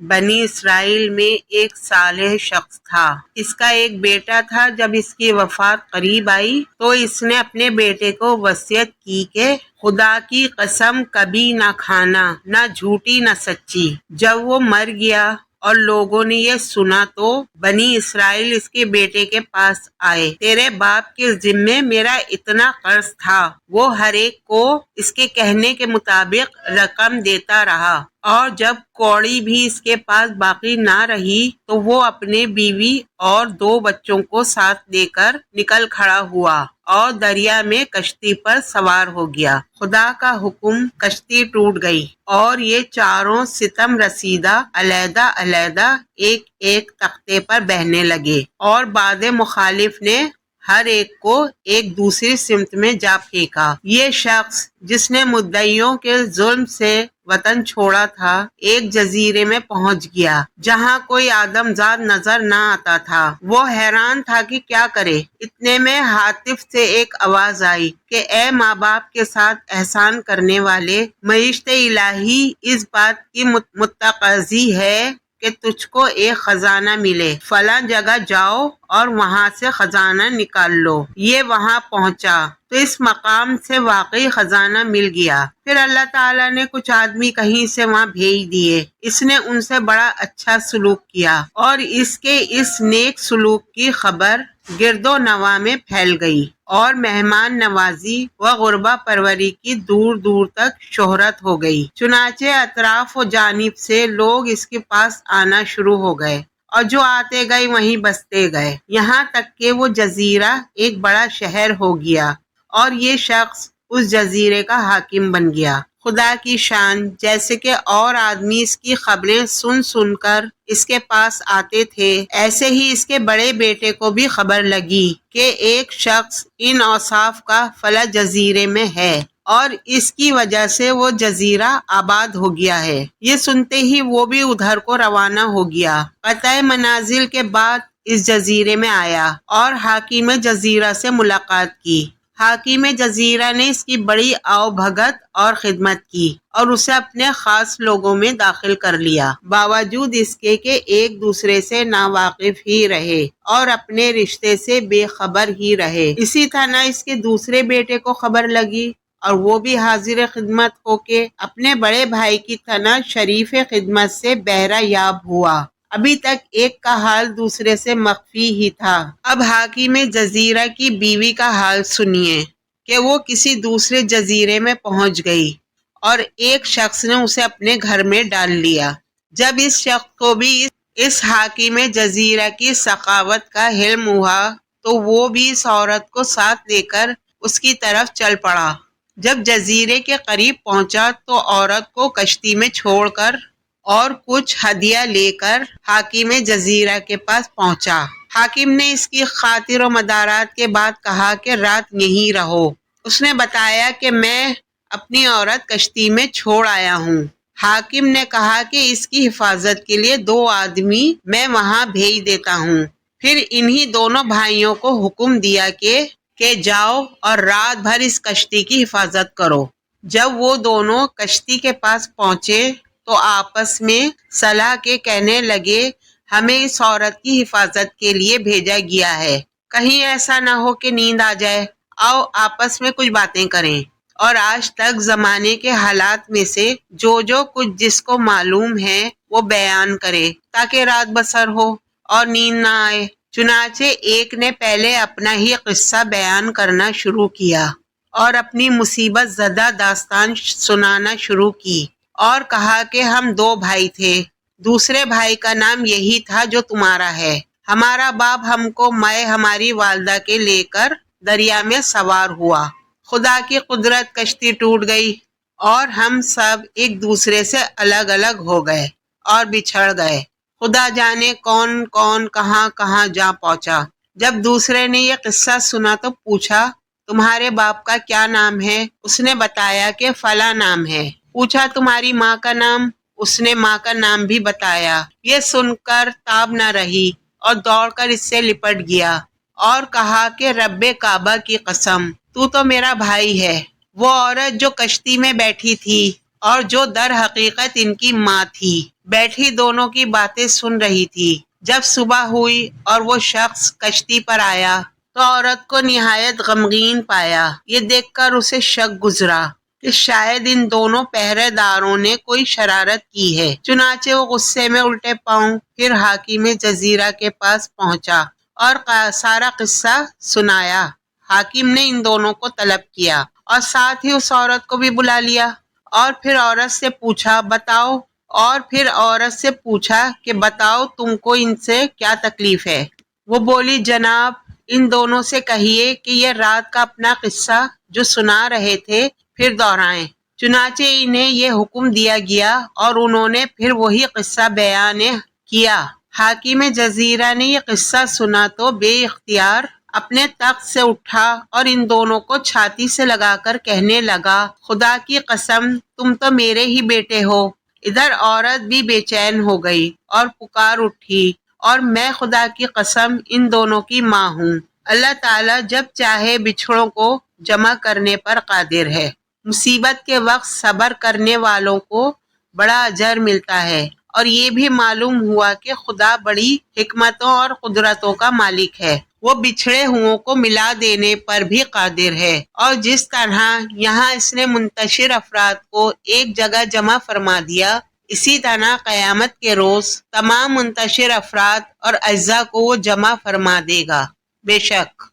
بنی اسرائیل میں ایک صالح شخص تھا۔ اس کا ایک بیٹا تھا۔ جب اس کی وفات قریب آئی تو اس نے اپنے بیٹے کو وصیت کی کہ خدا کی قسم کبھی نہ کھانا، نہ جھوٹی نہ سچی۔ جب وہ مر گیا اور لوگوں نے یہ سنا تو بنی اسرائیل اس کے بیٹے کے پاس آئے۔ تیرے باپ کے ذمے میرا اتنا قرض تھا۔ وہ ہر ایک کو اس کے کہنے کے مطابق رقم دیتا رہا، اور جب کوڑی بھی اس کے پاس باقی نہ رہی تو وہ اپنے بیوی اور 2 بچوں کو ساتھ لے کر نکل کھڑا ہوا اور دریا میں کشتی پر سوار ہو گیا۔ خدا کا حکم، کشتی ٹوٹ گئی اور یہ چاروں ستم رسیدہ علیحدہ علیحدہ ایک ایک تختے پر بہنے لگے، اور باد مخالف نے ہر ایک کو ایک دوسری سمت میں جا پھینکا۔ یہ شخص جس نے مدعیوں کے ظلم سے وطن چھوڑا تھا، ایک جزیرے میں پہنچ گیا جہاں کوئی آدمزاد نظر نہ آتا تھا۔ وہ حیران تھا کہ کیا کرے۔ اتنے میں ہاتف سے ایک آواز آئی کہ اے ماں باپ کے ساتھ احسان کرنے والے، معیشت الہی اس بات کی متقاضی ہے کہ تجھ کو ایک خزانہ ملے۔ فلاں جگہ جاؤ اور وہاں سے خزانہ نکال لو۔ یہ وہاں پہنچا تو اس مقام سے واقعی خزانہ مل گیا۔ پھر اللہ تعالیٰ نے کچھ آدمی کہیں سے وہاں بھیج دیے۔ اس نے ان سے بڑا اچھا سلوک کیا، اور اس کے اس نیک سلوک کی خبر گرد و نواح میں پھیل گئی، اور مہمان نوازی و غربا پروری کی دور دور تک شہرت ہو گئی۔ چنانچہ اطراف و جانب سے لوگ اس کے پاس آنا شروع ہو گئے، اور جو آتے گئے وہیں بستے گئے، یہاں تک کہ وہ جزیرہ ایک بڑا شہر ہو گیا، اور یہ شخص اس جزیرے کا حاکم بن گیا۔ خدا کی شان، جیسے کہ اور آدمی اس کی خبریں سن سن کر اس کے پاس آتے تھے، ایسے ہی اس کے بڑے بیٹے کو بھی خبر لگی کہ ایک شخص ان اوصاف کا فلاں جزیرے میں ہے، اور اس کی وجہ سے وہ جزیرہ آباد ہو گیا ہے۔ یہ سنتے ہی وہ بھی ادھر کو روانہ ہو گیا۔ قطع منازل کے بعد اس جزیرے میں آیا اور حاکم جزیرہ سے ملاقات کی۔ حاکم جزیرہ نے اس کی بڑی آؤ بھگت اور خدمت کی اور اسے اپنے خاص لوگوں میں داخل کر لیا، باوجود اس کے کہ ایک دوسرے سے ناواقف ہی رہے اور اپنے رشتے سے بے خبر ہی رہے۔ اسی طرح اس کے دوسرے بیٹے کو خبر لگی، اور وہ بھی حاضر خدمت ہو کے اپنے بڑے بھائی کی طرح شریف خدمت سے بہرہ یاب ہوا۔ ابھی تک ایک کا حال دوسرے سے مخفی ہی تھا۔ اب حاکم جزیرہ کی بیوی کا حال سنیے کہ وہ کسی دوسرے جزیرے میں پہنچ گئی، اور ایک شخص نے اسے اپنے گھر میں ڈال لیا۔ جب اس شخص کو بھی اس حاکم جزیرہ کی سخاوت کا علم ہوا تو وہ بھی اس عورت کو ساتھ لے کر اس کی طرف چل پڑا۔ جب جزیرے کے قریب پہنچا تو عورت کو کشتی میں چھوڑ کر اور کچھ ہدیہ لے کر حاکم جزیرہ کے پاس پہنچا۔ حاکم نے اس کی خاطر و مدارات کے بعد کہا کہ رات یہیں رہو۔ اس نے بتایا کہ میں اپنی عورت کشتی میں چھوڑ آیا ہوں۔ حاکم نے کہا کہ اس کی حفاظت کے لیے 2 آدمی میں وہاں بھیج دیتا ہوں۔ پھر انہی دونوں بھائیوں کو حکم دیا کہ جاؤ اور رات بھر اس کشتی کی حفاظت کرو۔ جب وہ دونوں کشتی کے پاس پہنچے تو آپس میں صلاح کے کہنے لگے، ہمیں اس عورت کی حفاظت کے لیے بھیجا گیا ہے، کہیں ایسا نہ ہو کہ نیند آ جائے، آؤ آپس میں کچھ باتیں کریں، اور آج تک زمانے کے حالات میں سے جو کچھ جس کو معلوم ہے وہ بیان کرے تاکہ رات بسر ہو اور نیند نہ آئے۔ چنانچہ ایک نے پہلے اپنا ہی قصہ بیان کرنا شروع کیا اور اپنی مصیبت زدہ داستان سنانا شروع کی، اور کہا کہ ہم 2 بھائی تھے، دوسرے بھائی کا نام یہی تھا جو تمہارا ہے۔ ہمارا باپ ہم کو میں ہماری والدہ کے لے کر دریا میں سوار ہوا۔ خدا کی قدرت، کشتی ٹوٹ گئی اور ہم سب ایک دوسرے سے الگ الگ ہو گئے اور بچھڑ گئے۔ خدا جانے کون کون کہاں کہاں جا پہنچا۔ جب دوسرے نے یہ قصہ سنا تو پوچھا، تمہارے باپ کا کیا نام ہے؟ اس نے بتایا کہ فلاں نام ہے۔ پوچھا تمہاری ماں کا نام؟ اس نے ماں کا نام بھی بتایا۔ یہ سن کر تاب نہ رہی اور دوڑ کر اس سے لپٹ گیا اور کہا کہ رب کعبہ کی قسم، تو میرا بھائی ہے۔ وہ عورت جو کشتی میں بیٹھی تھی اور جو در حقیقت ان کی ماں تھی، بیٹھی دونوں کی باتیں سن رہی تھی۔ جب صبح ہوئی اور وہ شخص کشتی پر آیا تو عورت کو نہایت غمگین پایا۔ یہ دیکھ کر اسے شک گزرا کہ شاید ان دونوں پہرے داروں نے کوئی شرارت کی ہے۔ چنانچہ وہ غصے میں الٹے پاؤں پھر حاکم جزیرہ کے پاس پہنچا اور سارا قصہ سنایا۔ حاکم نے ان دونوں کو طلب کیا اور ساتھ ہی اس عورت کو بھی بلا لیا اور پھر عورت سے پوچھا کہ بتاؤ تم کو ان سے کیا تکلیف ہے۔ وہ بولی جناب ان دونوں سے کہیے کہ یہ رات کا اپنا قصہ جو سنا رہے تھے پھر دہرائیں۔ چنانچہ انہیں یہ حکم دیا گیا اور انہوں نے پھر وہی قصہ بیان کیا۔ حاکم جزیرہ نے یہ قصہ سنا تو بے اختیار اپنے تخت سے اٹھا اور ان دونوں کو چھاتی سے لگا کر کہنے لگا خدا کی قسم تم تو میرے ہی بیٹے ہو۔ ادھر عورت بھی بے چین ہو گئی اور پکار اٹھی اور میں خدا کی قسم ان دونوں کی ماں ہوں۔ اللہ تعالیٰ جب چاہے بچھڑوں کو جمع کرنے پر قادر ہے۔ مصیبت کے وقت صبر کرنے والوں کو بڑا اجر ملتا ہے اور یہ بھی معلوم ہوا کہ خدا بڑی حکمتوں اور قدرتوں کا مالک ہے۔ وہ بچھڑے ہوں کو ملا دینے پر بھی قادر ہے اور جس طرح یہاں اس نے منتشر افراد کو ایک جگہ جمع فرما دیا اسی طرح قیامت کے روز تمام منتشر افراد اور اجزاء کو وہ جمع فرما دے گا۔ بے شک